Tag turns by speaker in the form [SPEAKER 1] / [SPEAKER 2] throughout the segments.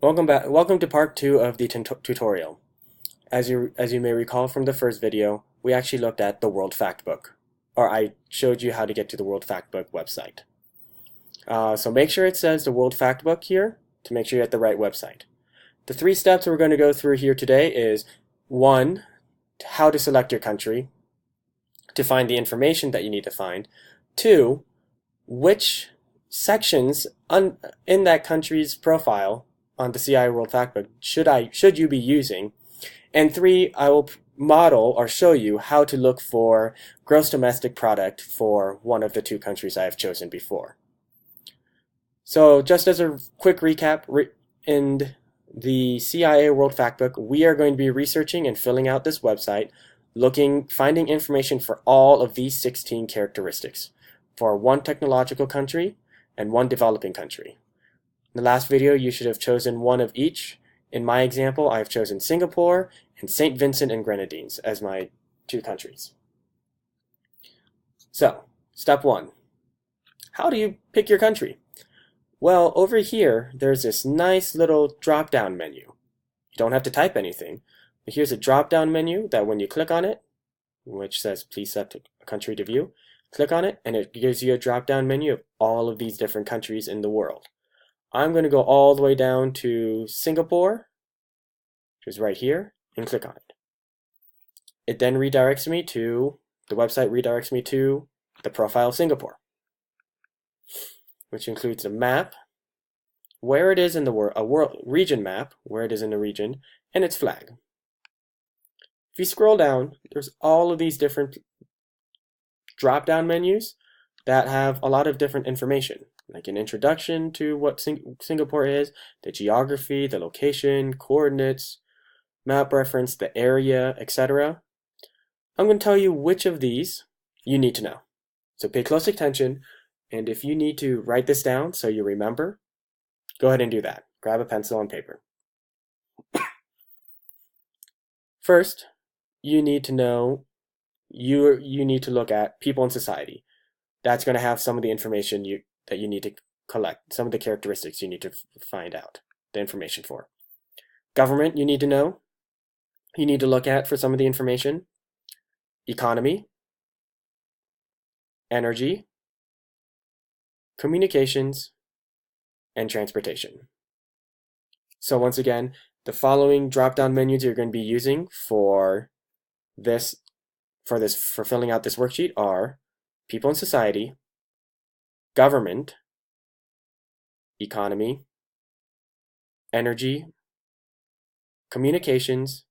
[SPEAKER 1] Welcome back. Welcome to part 2 of the tutorial. As you may recall from the first video, we actually looked at the World Factbook, or I showed you how to get to the World Factbook website. So make sure it says the World Factbook here to make sure you're at the right website. The 3 steps we're going to go through here today is 1, how to select your country, to find the information that you need to find. 2, which sections in that country's profile on the CIA World Factbook should you be using, and 3, I will model or show you how to look for gross domestic product for one of the 2 countries I have chosen before. So just as a quick recap, in the CIA World Factbook, we are going to be researching and filling out this website, finding information for all of these 16 characteristics for 1 technological country and 1 developing country. In the last video, you should have chosen 1 of each. In my example, I have chosen Singapore and St. Vincent and Grenadines as my 2 countries. So, step 1. How do you pick your country? Well, over here, there's this nice little drop-down menu. You don't have to type anything, but here's a drop-down menu that when you click on it, which says please select a country to view, click on it and it gives you a drop-down menu of all of these different countries in the world. I'm going to go all the way down to Singapore, which is right here, and click on it. It then redirects me to, the website redirects me to the profile of Singapore, which includes a map, where it is in the world, a region map, where it is in the region, and its flag. If you scroll down, there's all of these different drop-down menus that have a lot of different information, like an introduction to what Singapore is, the geography, the location, coordinates, map reference, the area, etc. I'm going to tell you which of these you need to know. So pay close attention, and if you need to write this down so you remember, go ahead and do that. Grab a pencil and paper. First, you need to know, you need to look at people and society. That's going to have some of the information that you need to collect, some of the characteristics you need to find out the information for. Government, you need to know. You need to look at for some of the information. Economy, energy, communications, and transportation. So once again, the following drop-down menus you're going to be using for filling out this worksheet are people and society, government, economy, energy, communications,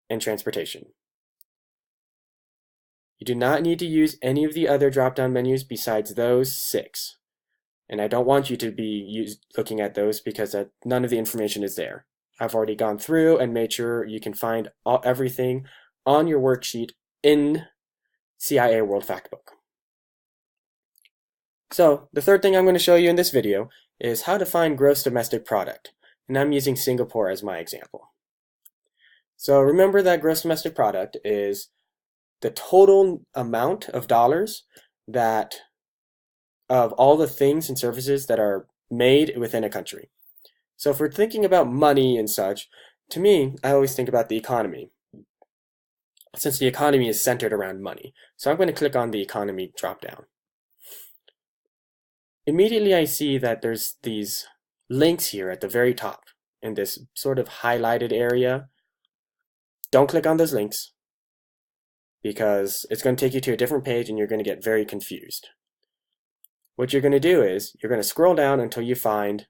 [SPEAKER 1] and transportation. You do not need to use any of the other drop-down menus besides those 6. And I don't want you to be looking at those because none of the information is there. I've already gone through and made sure you can find everything on your worksheet in CIA World Factbook. So the third thing I'm going to show you in this video is how to find gross domestic product. And I'm using Singapore as my example. So remember that gross domestic product is the total amount of dollars of all the things and services that are made within a country. So if we're thinking about money and such, to me, I always think about the economy, since the economy is centered around money. So I'm going to click on the economy drop-down. Immediately I see that there's these links here at the very top in this sort of highlighted area. Don't click on those links because it's going to take you to a different page and you're going to get very confused. What you're going to do is you're going to scroll down until you find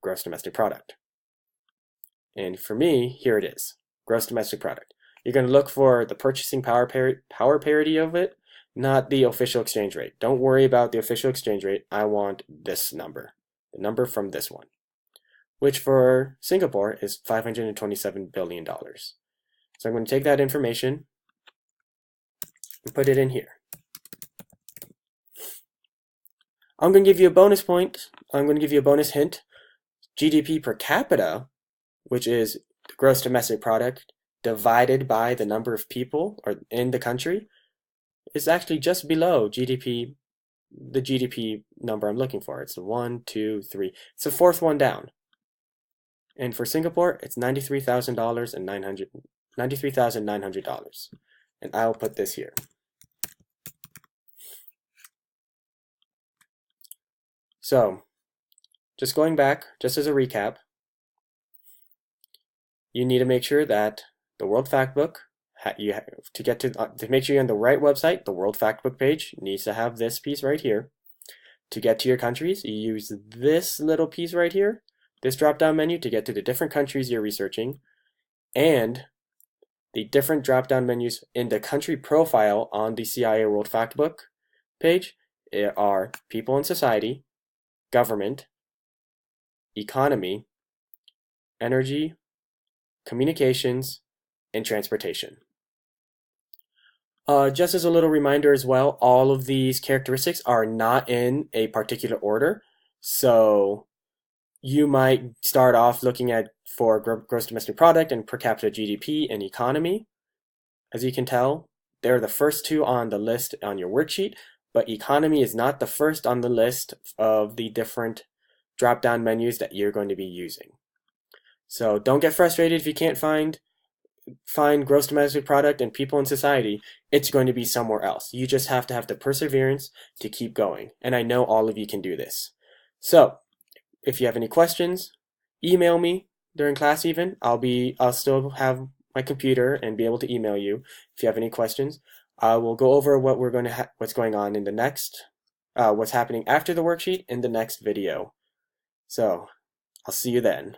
[SPEAKER 1] gross domestic product. And for me, here it is, gross domestic product. You're going to look for the purchasing power parity of it, not the official exchange rate. Don't worry about the official exchange rate. I want this number, the number from this one, which for Singapore is $527 billion. So I'm going to take that information and put it in here. I'm going to give you a bonus point. I'm going to give you a bonus hint. GDP per capita, which is the gross domestic product divided by the number of people in the country, is actually just below GDP, the GDP number I'm looking for. It's the 1, 2, 3. It's the 4th one down. And for Singapore, it's $93,900 and $93,900. And I'll put this here. So, just going back, just as a recap, you need to make sure that the World Factbook, to make sure you're on the right website, the World Factbook page needs to have this piece right here. To get to your countries, you use this little piece right here, this drop-down menu, to get to the different countries you're researching, and the different drop-down menus in the country profile on the CIA World Factbook page are People and Society, Government, Economy, Energy, Communications, and Transportation. Just as a little reminder as well, all of these characteristics are not in a particular order. So you might start off looking at for gross domestic product and per capita GDP and economy. As you can tell, they're the first two on the list on your worksheet, but economy is not the first on the list of the different drop-down menus that you're going to be using. So don't get frustrated if you can't find gross domestic product and people in society. It's going to be somewhere else. You just have to have the perseverance to keep going. And I know all of you can do this. So if you have any questions, email me during class even. I'll still have my computer and be able to email you if you have any questions. We'll go over what's going on in the next, what's happening after the worksheet in the next video. So I'll see you then.